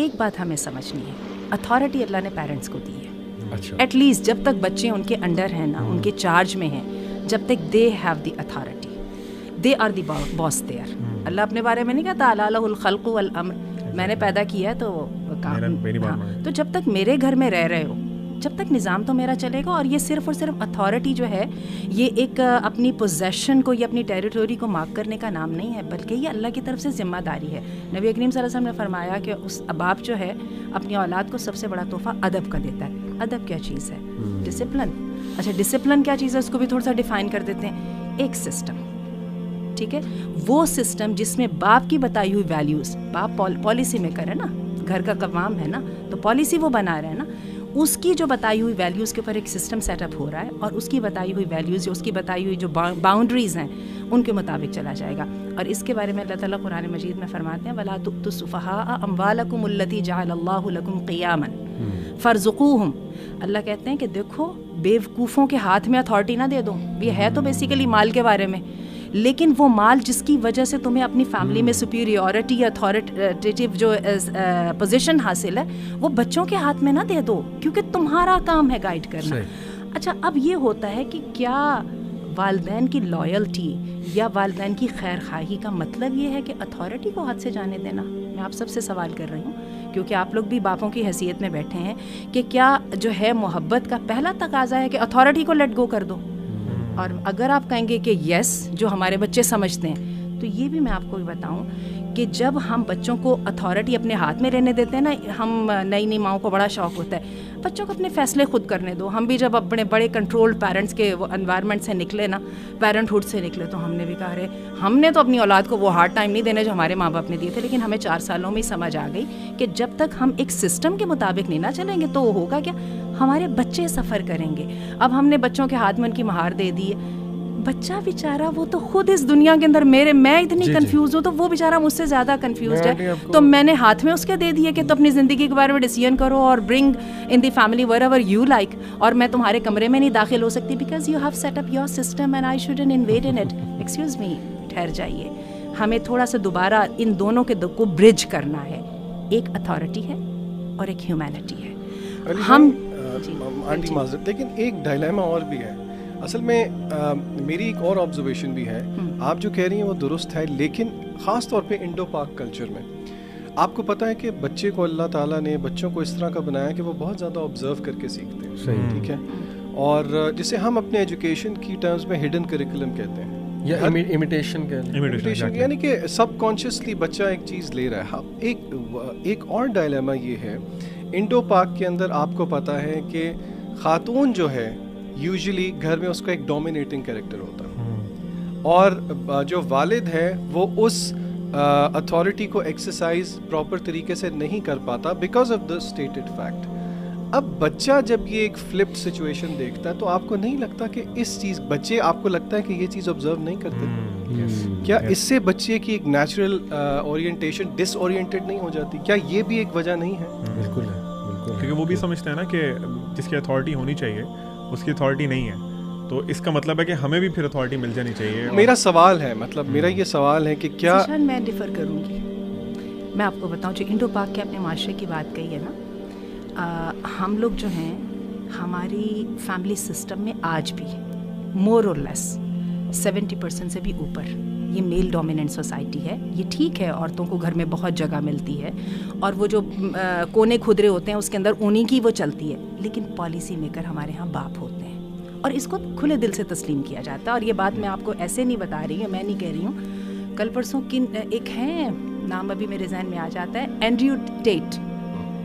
ایک بات ہمیں سمجھنی ہے, اتھارٹی اللہ نے پیرنٹس کو دی ہے. اچھا, ایٹ لیسٹ جب تک بچے ان کے انڈر ہیں نا, ان کے چارج میں ہیں, جب تک they have the authority, they are the boss there. اللہ اپنے بارے میں نہیں کہتا الا لہ الخلق والامر, میں نے پیدا کیا ہے تو کام. تو جب تک میرے گھر میں رہ رہے ہو, جب تک نظام تو میرا چلے گا. اور یہ صرف اور صرف اتھارٹی جو ہے یہ ایک اپنی پوزیشن کو یا اپنی ٹیریٹوری کو مارک کرنے کا نام نہیں ہے, بلکہ یہ اللہ کی طرف سے ذمہ داری ہے. نبی کریم صلی اللہ علیہ وسلم نے فرمایا کہ اس باپ جو ہے اپنی اولاد کو سب سے بڑا تحفہ ادب کا دیتا ہے. ادب کیا چیز ہے؟ ڈسپلن. اچھا ڈسپلن کیا چیز ہے, اس کو بھی تھوڑا سا ڈیفائن کر دیتے ہیں. ایک سسٹم, ٹھیک ہے, وہ سسٹم جس میں باپ کی بتائی ہوئی ویلیوز, باپ پالیسی میکر ہے نا, گھر کا قوام ہے نا, تو پالیسی وہ بنا رہا ہے نا, اس کی جو بتائی ہوئی ویلیوز کے اوپر ایک سسٹم سیٹ اپ ہو رہا ہے, اور اس کی بتائی ہوئی ویلیوز جو اس کی بتائی ہوئی جو باؤنڈریز ہیں ان کے مطابق چلا جائے گا. اور اس کے بارے میں اللہ تعالیٰ قرآن مجید میں فرماتے ہیں وَلَا تُؤْتُوا السُّفَهَاءَ أَمْوَالَكُمُ الَّتِي جَعَلَ اللَّهُ لَكُمْ قِيَامًا فَارْزُقُوهُمْ. اللہ کہتے ہیں کہ دیکھو بیوقوفوں کے ہاتھ میں اتھارٹی نہ دے دو. یہ ہے تو بیسیکلی مال کے بارے میں, لیکن وہ مال جس کی وجہ سے تمہیں اپنی فیملی میں سپیریورٹی یا اتھارٹیٹیو جو پوزیشن حاصل ہے وہ بچوں کے ہاتھ میں نہ دے دو, کیونکہ تمہارا کام ہے گائیڈ کرنا. اچھا, اب یہ ہوتا ہے کہ کیا والدین کی لائلٹی یا والدین کی خیر خواہی کا مطلب یہ ہے کہ اتھارٹی کو ہاتھ سے جانے دینا؟ میں آپ سب سے سوال کر رہی ہوں, کیونکہ آپ لوگ بھی باپوں کی حیثیت میں بیٹھے ہیں, کہ کیا جو ہے محبت کا پہلا تقاضا ہے کہ اتھارٹی کو لیٹ گو کر دو؟ اور اگر آپ کہیں گے کہ یس, جو ہمارے بچے سمجھتے ہیں, تو یہ بھی میں آپ کو بتاؤں کہ جب ہم بچوں کو اتھارٹی اپنے ہاتھ میں رہنے دیتے ہیں نا, ہم نئی نئی ماؤں کو بڑا شوق ہوتا ہے بچوں کو اپنے فیصلے خود کرنے دو. ہم بھی جب اپنے بڑے کنٹرولڈ پیرنٹس کے وہ انوائرمنٹ سے نکلے نا, پیرنٹ ہوڈ سے نکلے, تو ہم نے بھی کہا رہے ہم نے تو اپنی اولاد کو وہ ہارڈ ٹائم نہیں دینے جو ہمارے ماں باپ نے دیے تھے, لیکن ہمیں 4 سالوں میں ہی سمجھ آ گئی کہ جب تک ہم ایک سسٹم کے مطابق نہیں نہ چلیں گے تو ہوگا کیا, ہمارے بچے سفر کریں گے. اب ہم نے بچوں کے ہاتھ میں ان کی مہار دے دی ہے, بچہ بیچارہ وہ تو خود اس دنیا کے اندر میں اتنی کنفیوز ہوں, تو وہ بیچارہ مجھ سے زیادہ کنفیوزڈ ہے. تو میں نے ہاتھ میں اس کے دے دیے کہ تو اپنی زندگی کے بارے میں ڈیسیژن کرو اور bring in the family wherever you like, اور میں تمہارے کمرے میں نہیں داخل ہو سکتی because you have set up your system and I shouldn't invade in it. Excuse me, ٹھہر جائیے, ہمیں تھوڑا سا دوبارہ ان دونوں کے کو برج کرنا ہے. ایک اتھارٹی ہے اور ایک ہیومینٹی ہے. ہم آنٹی معذرت, لیکن ایک ڈائلیما اور بھی ہے اصل میں. میری ایک اور آبزرویشن بھی ہے, آپ جو کہہ رہی ہیں وہ درست ہے, لیکن خاص طور پہ انڈو پاک کلچر میں آپ کو پتہ ہے کہ بچے کو اللہ تعالیٰ نے بچوں کو اس طرح کا بنایا کہ وہ بہت زیادہ آبزرو کر کے سیکھتے ہیں. صحیح, ٹھیک ہے, اور جسے ہم اپنے ایجوکیشن کی ٹرمز میں ہڈن کریکولم کہتے ہیں یا امیٹیشن, یعنی کہ سب کانشیسلی بچہ ایک چیز لے رہا ہے. ایک اور ڈائلیما یہ ہے, انڈو پاک کے اندر آپ کو پتہ ہے کہ خاتون جو ہے یوزلی گھر میں اس کا ایک ڈومینیٹنگ کریکٹر ہوتا ہے, اور جو والد ہے وہ اس اتھارٹی کو ایکسرسائز پراپر طریقے سے نہیں کر پاتا because of the stated fact. اب بچہ جب یہ ایک فلپڈ سچویشن دیکھتا ہے تو آپ کو نہیں لگتا کہ اس چیز, بچے آپ کو لگتا ہے کہ یہ چیز آبزرو نہیں کرتے, کیا اس سے بچے کی ایک نیچرل اورینٹیشن ڈس اورینٹیڈ نہیں ہو جاتی؟ کیا یہ بھی ایک وجہ نہیں ہے؟ بالکل ہے, بالکل, کیونکہ وہ بھی سمجھتے ہیں نا کہ جس کی اتھارٹی ہونی چاہیے اس کی اتھارٹی نہیں ہے, تو اس کا مطلب ہے کہ ہمیں بھی پھر اتھارٹی مل جانی چاہیے. میرا سوال ہے, مطلب میرا یہ سوال ہے کہ کیا میں ڈیفر کروں گی. میں آپ کو بتاؤں جو انڈو پاک کے اپنے معاشرے کی بات کہی ہے نا, ہم لوگ جو ہیں ہماری فیملی سسٹم میں آج بھی مور اور لیس 70% سے بھی اوپر یہ میل ڈومیننٹ سوسائٹی ہے. یہ ٹھیک ہے عورتوں کو گھر میں بہت جگہ ملتی ہے اور وہ جو کونے کھدرے ہوتے ہیں اس کے اندر انہیں کی وہ چلتی ہے, لیکن پالیسی میکر ہمارے ہاں باپ ہوتے ہیں اور اس کو کھلے دل سے تسلیم کیا جاتا ہے. اور یہ بات میں آپ کو ایسے نہیں بتا رہی ہوں, میں نہیں کہہ رہی ہوں. کل پرسوں ایک ہیں, نام ابھی میرے ذہن میں آ جاتا ہے, اینڈریو ٹیٹ,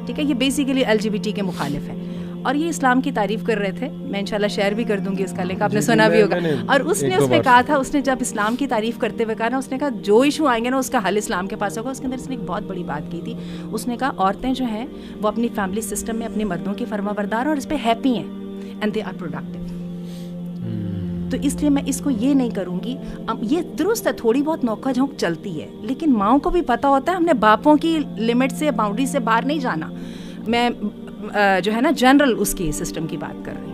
ٹھیک ہے, یہ بیسیکلی LGBT کے مخالف ہیں اور یہ اسلام کی تعریف کر رہے تھے. میں انشاءاللہ شیئر بھی کر دوں گی اس کا لنک, آپ نے سنا بھی ہوگا. اور اس نے کہا تھا, اس نے جب اسلام کی تعریف کرتے ہوئے کہا نا, اس نے کہا جو ایشو آئیں گے نا اس کا حل اسلام کے پاس ہوگا. اس کے اندر اس نے ایک بہت بڑی بات کی تھی, اس نے کہا عورتیں جو ہیں وہ اپنی فیملی سسٹم میں اپنے مردوں کی فرما بردار اور اس پہ ہیپی ہیں اینڈ دے آر پروڈکٹیو. تو اس لیے میں اس کو یہ نہیں کروں گی. یہ درست ہے تھوڑی بہت نوکا جھونک چلتی ہے, لیکن ماؤں کو بھی پتہ ہوتا ہے ہم نے باپوں کی لمٹ سے باؤنڈری سے باہر نہیں جانا. میں جو ہے نا جنرل اس کی سسٹم کی بات کر رہی ہوں.